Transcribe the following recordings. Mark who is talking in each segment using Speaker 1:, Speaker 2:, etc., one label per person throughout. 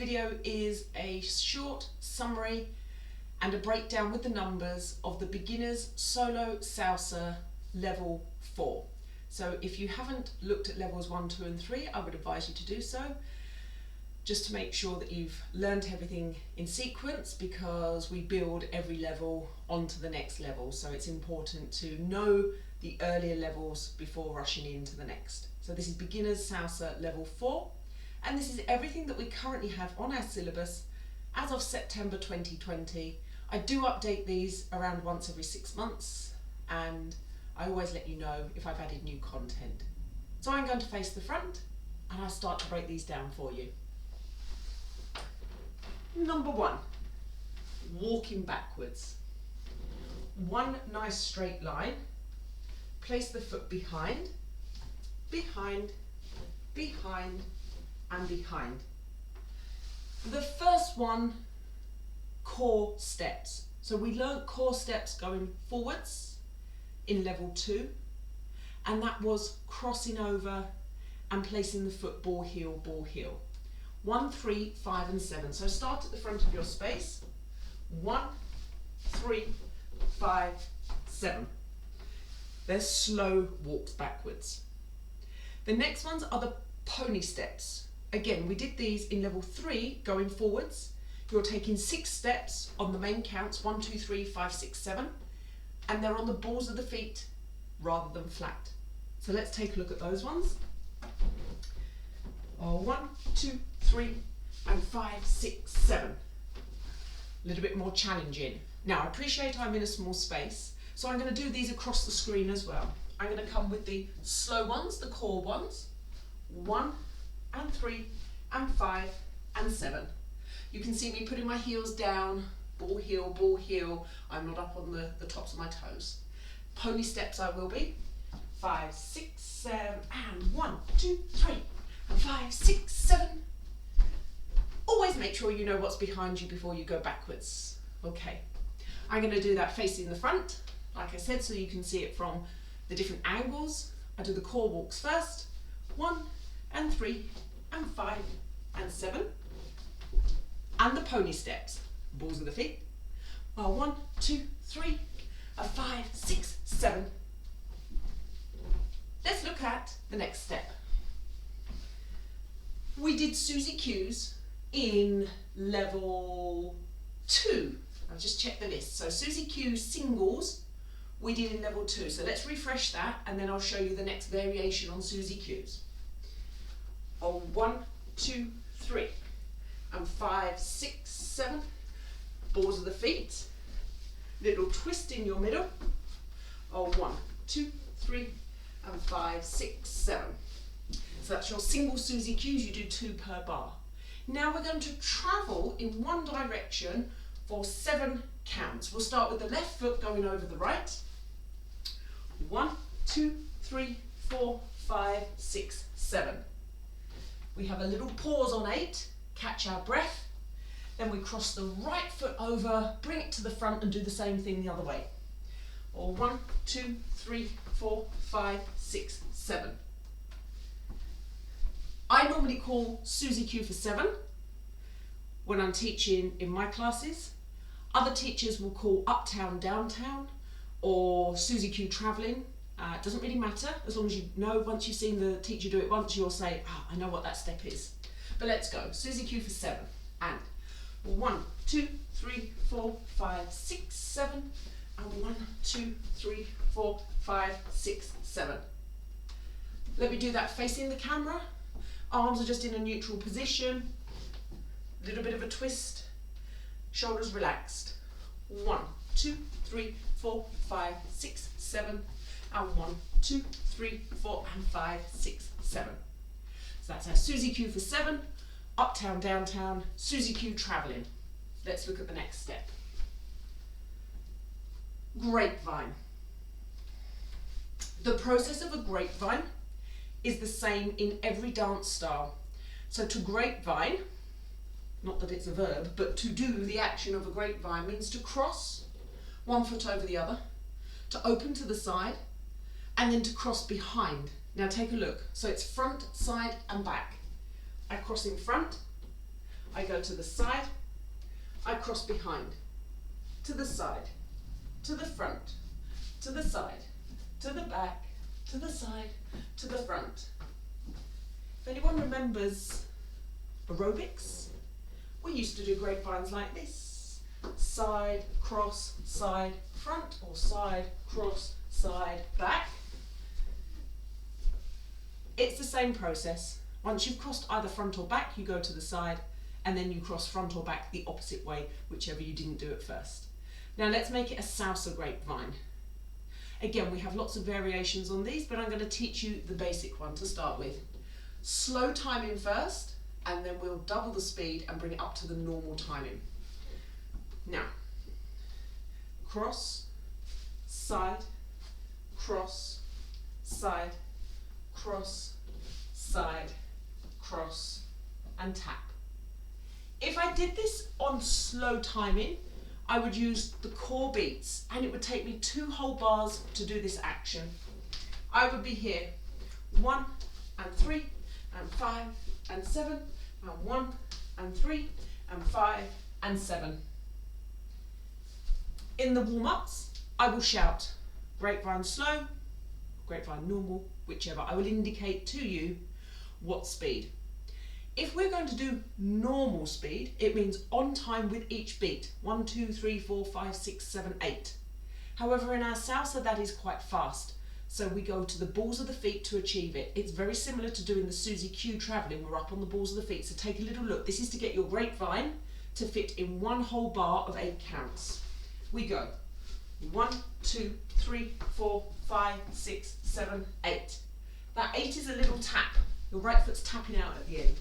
Speaker 1: video is a short summary and a breakdown with the numbers of the beginners solo salsa level 4. So if you haven't looked at levels 1, 2 and 3, I would advise you to do so, just to make sure that you've learned everything in sequence, because we build every level onto the next level. So it's important to know the earlier levels before rushing into the next. So this is beginners salsa level 4, and this is everything that we currently have on our syllabus as of September 2020. I do update these around once every 6 months, and I always let you know if I've added new content. So I'm going to face the front and I'll start to break these down for you. Number 1, walking backwards. One nice straight line, place the foot behind, behind, behind and behind. The first one, core steps. So we learnt core steps going forwards in level 2, and that was crossing over and placing the foot ball heel, 1, 3, 5 and 7. So start at the front of your space. 1, 3, 5, 7. They're slow walks backwards. The next ones are the pony steps. Again, we did these in level 3 going forwards. You're taking 6 steps on the main counts, 1, 2, 3, 5, 6, 7, and they're on the balls of the feet rather than flat. So let's take a look at those ones. 1, 2, 3 and 5, 6, 7. A little bit more challenging. Now I appreciate I'm in a small space, so I'm going to do these across the screen as well. I'm going to come with the slow ones, the core ones, 1 and 3 and 5 and 7. You can see me putting my heels down, ball heel. I'm not up on the tops of my toes. Pony steps I will be. 5, 6, 7 and 1, 2, 3 and 5, 6, 7. Always make sure you know what's behind you before you go backwards. Okay, I'm going to do that facing the front, like I said, so you can see it from the different angles. I do the core walks first, 1 and 3 and 5 and 7, and the pony steps, balls of the feet, 1, 2, 3 and 5, 6, 7. Let's look at the next step. We did Suzie Q's in level 2. I'll just check the list. So Suzie Q singles we did in level 2. So let's refresh that, and then I'll show you the next variation on Suzie Q's. 1, 2, 3 and 5, 6, 7. Balls of the feet. Little twist in your middle. 1, 2, 3 and 5, 6, 7. So that's your single Suzie Q's. You do 2 per bar. Now we're going to travel in one direction for 7 counts. We'll start with the left foot going over the right. 1, 2, 3, 4, 5, 6, 7. We have a little pause on 8, catch our breath. Then we cross the right foot over, bring it to the front and do the same thing the other way. 1, 2, 3, 4, 5, 6, 7. I normally call Suzie Q for 7 when I'm teaching in my classes. Other teachers will call uptown, downtown, or Suzie Q travelling. It doesn't really matter, as long as you know, once you've seen the teacher do it once, you'll say, I know what that step is. But let's go, Suzie Q for 7, and 1, 2, 3, 4, 5, 6, 7, and 1, 2, 3, 4, 5, 6, 7. Let me do that facing the camera. Arms are just in a neutral position, a little bit of a twist, shoulders relaxed. 1, 2, 3, 4, 5, 6, 7, and 1, 2, 3, 4, and 5, 6, 7. So that's our Suzie Q for 7, uptown, downtown, Suzie Q travelling. Let's look at the next step. Grapevine. The process of a grapevine is the same in every dance style. So to grapevine, not that it's a verb, but to do the action of a grapevine means to cross one foot over the other, to open to the side, and then to cross behind. Now take a look. So it's front, side and back. I cross in front, I go to the side, I cross behind, to the side, to the front, to the side, to the back, to the side, to the front. If anyone remembers aerobics, we used to do grapevines like this. Side, cross, side, front, or side, cross, side, back. It's the same process. Once you've crossed either front or back, you go to the side, and then you cross front or back the opposite way, whichever you didn't do at first. Now let's make it a salsa grapevine. Again, we have lots of variations on these, but I'm going to teach you the basic one to start with. Slow timing first, and then we'll double the speed and bring it up to the normal timing. Now, cross, side, cross, side, cross, side, cross, and tap. If I did this on slow timing, I would use the core beats, and it would take me 2 whole bars to do this action. I would be here, 1 and 3 and 5 and 7 and 1 and 3 and 5 and 7. In the warm-ups, I will shout grapevine slow, grapevine normal, whichever. I will indicate to you what speed. If we're going to do normal speed, it means on time with each beat. 1, 2, 3, 4, 5, 6, 7, 8. However, in our salsa, that is quite fast. So we go to the balls of the feet to achieve it. It's very similar to doing the Suzie Q travelling. We're up on the balls of the feet. So take a little look. This is to get your grapevine to fit in 1 whole bar of 8 counts. We go 1, 2, 3, 4, 5, 6, 7, 8. That 8 is a little tap. Your right foot's tapping out at the end.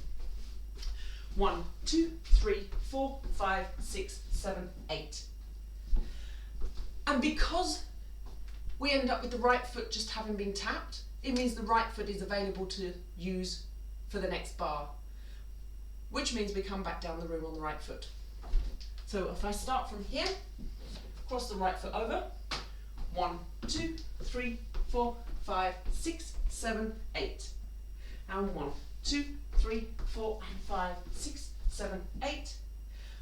Speaker 1: 1, 2, 3, 4, 5, 6, 7, 8. And because we end up with the right foot just having been tapped, it means the right foot is available to use for the next bar, which means we come back down the room on the right foot. So if I start from here, cross the right foot over, 1, 2, 3, 4, 5, 6, 7, 8. And 1, 2, 3, 4, and 5, 6, 7, 8.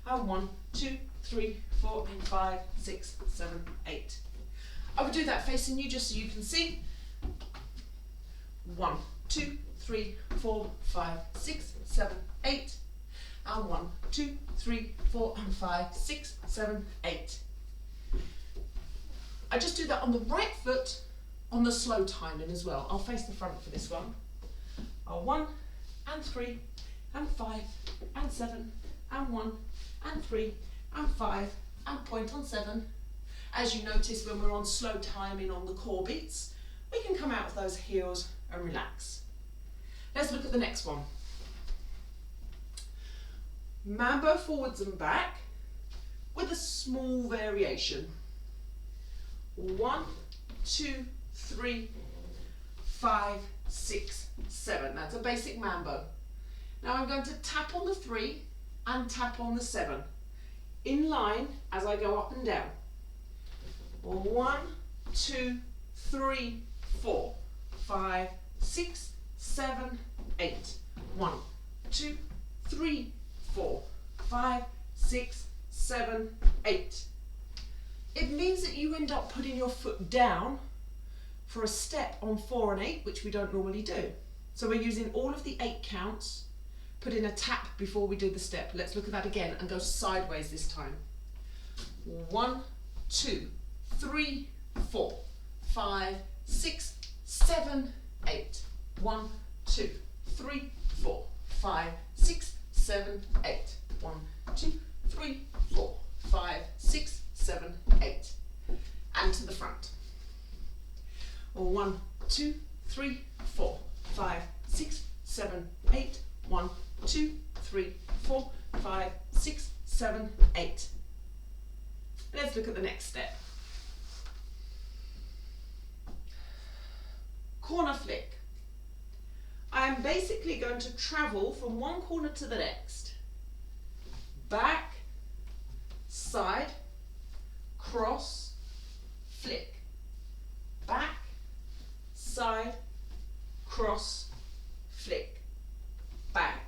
Speaker 1: And 1, 2, 3, 4, and 5, 6, 7, 8. I would do that facing you just so you can see. 1, 2, 3, 4, 5, 6, 7, 8. And 1, 2, 3, 4, and 5, 6, 7, 8. I just do that on the right foot on the slow timing as well. I'll face the front for this one. 1 and 3 and 5 and 7 and 1 and 3 and 5 and point on 7. As you notice, when we're on slow timing on the core beats, we can come out of those heels and relax. Let's look at the next one. Mambo forwards and back with a small variation. 1, 2, 3, 5, 6, 7. That's a basic mambo. Now I'm going to tap on the 3 and tap on the 7 in line as I go up and down. 1, 2, 3, 4, 5, 6, 7, 8. 1, 2, 3, 4, 5, 6, 7, 8. It means that you end up putting your foot down for a step on 4 and 8, which we don't normally do. So we're using all of the 8 counts, put in a tap before we do the step. Let's look at that again and go sideways this time. 1, 2, 3, 4, 5, 6, 7, 8. 1, 2, 3, 4, 5, 6, 7, 8. 1, 2, 3, 4, 5, 6, 7, 8. And to the front. 1, 2, 3, 4, 5, 6, 7, 8. 1, 2, 3, 4, 5, 6, 7, 8. Let's look at the next step. Corner flick. I am basically going to travel from one corner to the next. Back, side, cross, flick. Back, side, cross, flick. Back,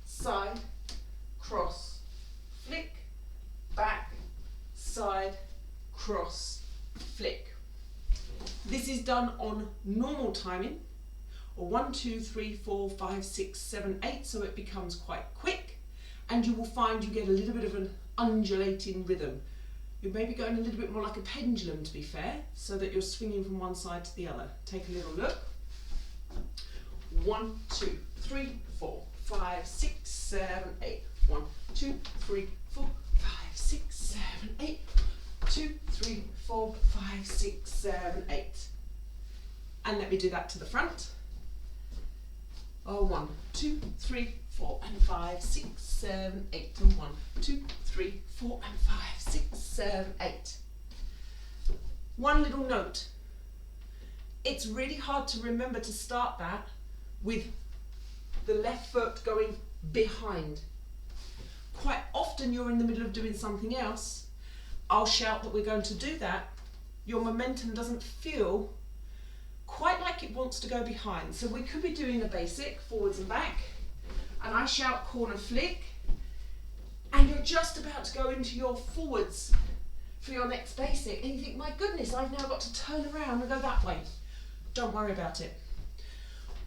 Speaker 1: side, This is done on normal timing, or 1, 2, 3, 4, 5, 6, 7, 8, so it becomes quite quick, and you will find you get a little bit of an undulating rhythm. You're maybe going a little bit more like a pendulum, to be fair, so that you're swinging from one side to the other. Take a little look. 1, 2, 3, 4, 5, 6, 7, 8. 1, 2, 3, 4, 5, 6, 7, 8. 2, 3, 4, 5, 6, 7, 8. And let me do that to the front. Oh, 1, 2, 3, 4, and 5, 6, 7, 8. And 1, 2, 3, 4, and 5, 6, 7, 8. One little note. It's really hard to remember to start that with the left foot going behind. Quite often you're in the middle of doing something else. I'll shout that we're going to do that. Your momentum doesn't feel quite like it wants to go behind. So we could be doing a basic forwards and back, and I shout corner flick, and you're just about to go into your forwards for your next basic, and you think, my goodness, I've now got to turn around and go that way. Don't worry about it.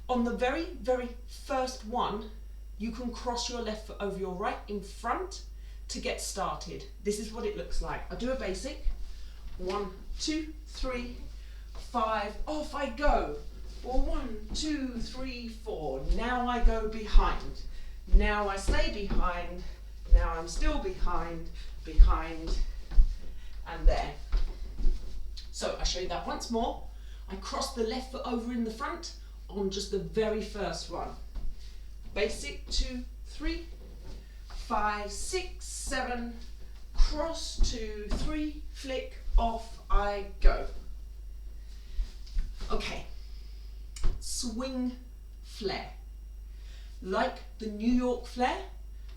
Speaker 1: On the very, very first one, you can cross your left foot over your right in front to get started. This is what it looks like. I do a basic. 1, 2, 3, 5, off I go. Or 1, 2, 3, 4. Now I go behind. Now I stay behind. Now I'm still behind, behind, and there. So I show you that once more. I cross the left foot over in the front on just the very first one. Basic, 2, 3, 5, 6, 7, cross, 2, 3, flick, off I go. Okay, swing flare. Like the New York flare,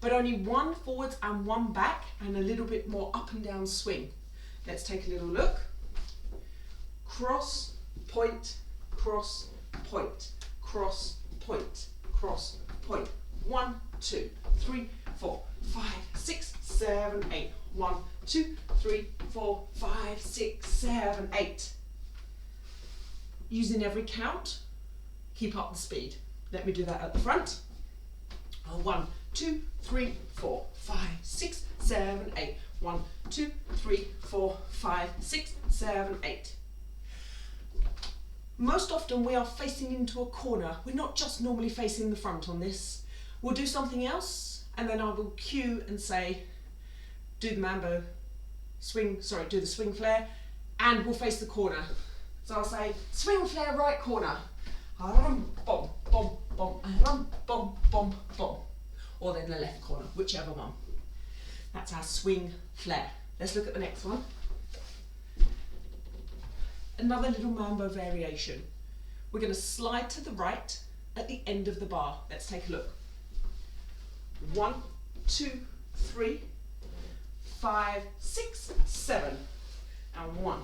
Speaker 1: but only one forwards and one back, and a little bit more up and down swing. Let's take a little look. Cross, point, cross, point, cross, point, cross, point. 1, 2, 3, 4, 5, 6, 7, 8. 1, 2, 3, 4, 5, 6, 7, 8. Using every count, keep up the speed. Let me do that at the front. 1, 2, 3, 4, 5, 6, 7, 8. 1, 2, 3, 4, 5, 6, 7, 8. Most often we are facing into a corner. We're not just normally facing the front on this. We'll do something else, and then I will cue and say, do the mambo, do the swing flare, and we'll face the corner. So I'll say, swing flare right corner. Bom, bom, bom, bom, bom, bom, bom. Or then the left corner, whichever one. That's our swing flare. Let's look at the next one. Another little mambo variation. We're going to slide to the right at the end of the bar. Let's take a look. 1, 2, 3, 5, 6, 7. And 1,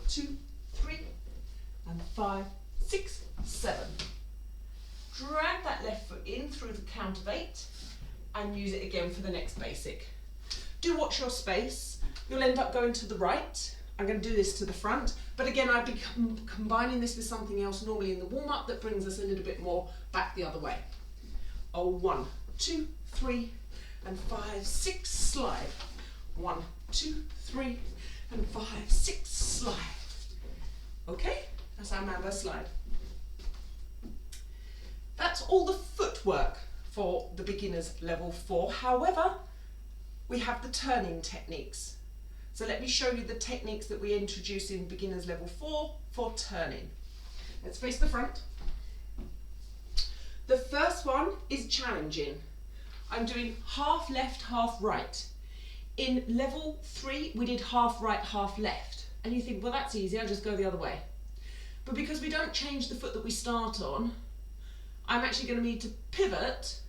Speaker 1: 2, 3, and 5, 6, 7. Drag that left foot in through the count of 8 and use it again for the next basic. Do watch your space. You'll end up going to the right. I'm going to do this to the front, but again I'd be combining this with something else normally in the warm-up that brings us a little bit more back the other way. 1, 2, 3, and 5, 6, slide. 1, 2, 3, and 5, 6, slide. Okay, that's our mambo slide. That's all the footwork for the beginners level 4. However, we have the turning techniques. So let me show you the techniques that we introduce in beginners level 4 for turning. Let's face the front. The first one is challenging. I'm doing half left, half right. In level 3, we did half right, half left. And you think, well, that's easy, I'll just go the other way. But because we don't change the foot that we start on, I'm actually going to need to pivot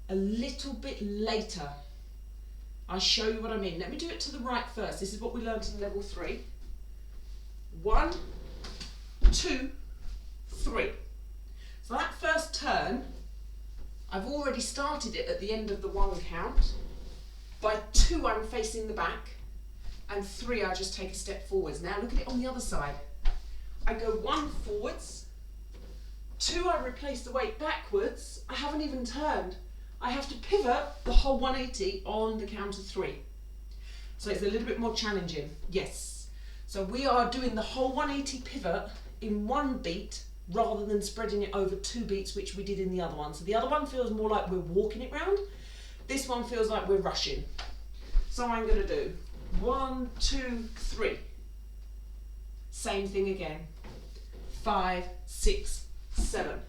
Speaker 1: a little bit later. I'll show you what I mean. Let me do it to the right first. This is what we learned in level 3. 1, 2, 3. So that first turn, I've already started it at the end of the 1 count. By 2, I'm facing the back, and 3, I just take a step forwards. Now look at it on the other side. I go 1 forwards, 2 I replace the weight backwards, I haven't even turned. I have to pivot the whole 180 on the count of 3. So it's a little bit more challenging, yes. So we are doing the whole 180 pivot in 1 beat rather than spreading it over 2 beats, which we did in the other one. So the other one feels more like we're walking it round. This one feels like we're rushing. So I'm going to do 1, 2, 3. Same thing again. 5, 6, 7.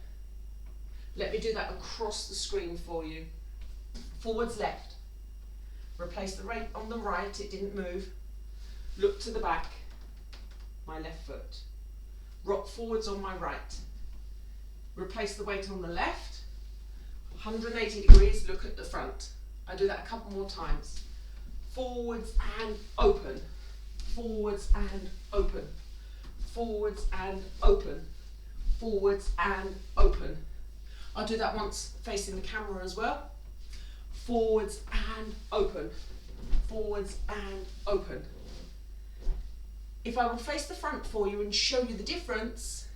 Speaker 1: Let me do that across the screen for you. Forwards, left. Replace the weight on the right, it didn't move. Look to the back, my left foot. Rock forwards on my right. Replace the weight on the left. 180 degrees, look at the front. I do that a couple more times. Forwards and open. Forwards and open. Forwards and open. Forwards and open. I'll do that once facing the camera as well. Forwards and open. Forwards and open. If I would face the front for you and show you the difference,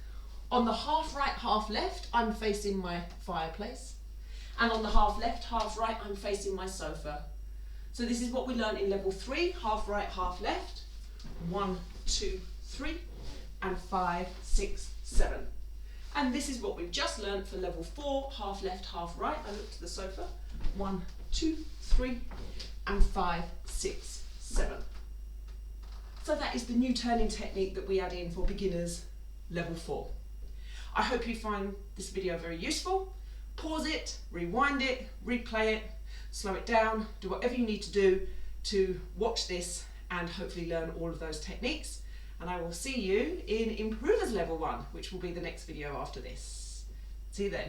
Speaker 1: on the half right, half left, I'm facing my fireplace. And on the half left, half right, I'm facing my sofa. So this is what we learned in level 3, half right, half left. 1, 2, 3, and 5, 6, 7. And this is what we've just learned for level 4, half left, half right. I look to the sofa. 1, 2, 3, and 5, 6, 7. So that is the new turning technique that we add in for beginners level 4. I hope you find this video very useful. Pause it, rewind it, replay it, slow it down, do whatever you need to do to watch this and hopefully learn all of those techniques. And I will see you in Improvers Level 1, which will be the next video after this. See you then.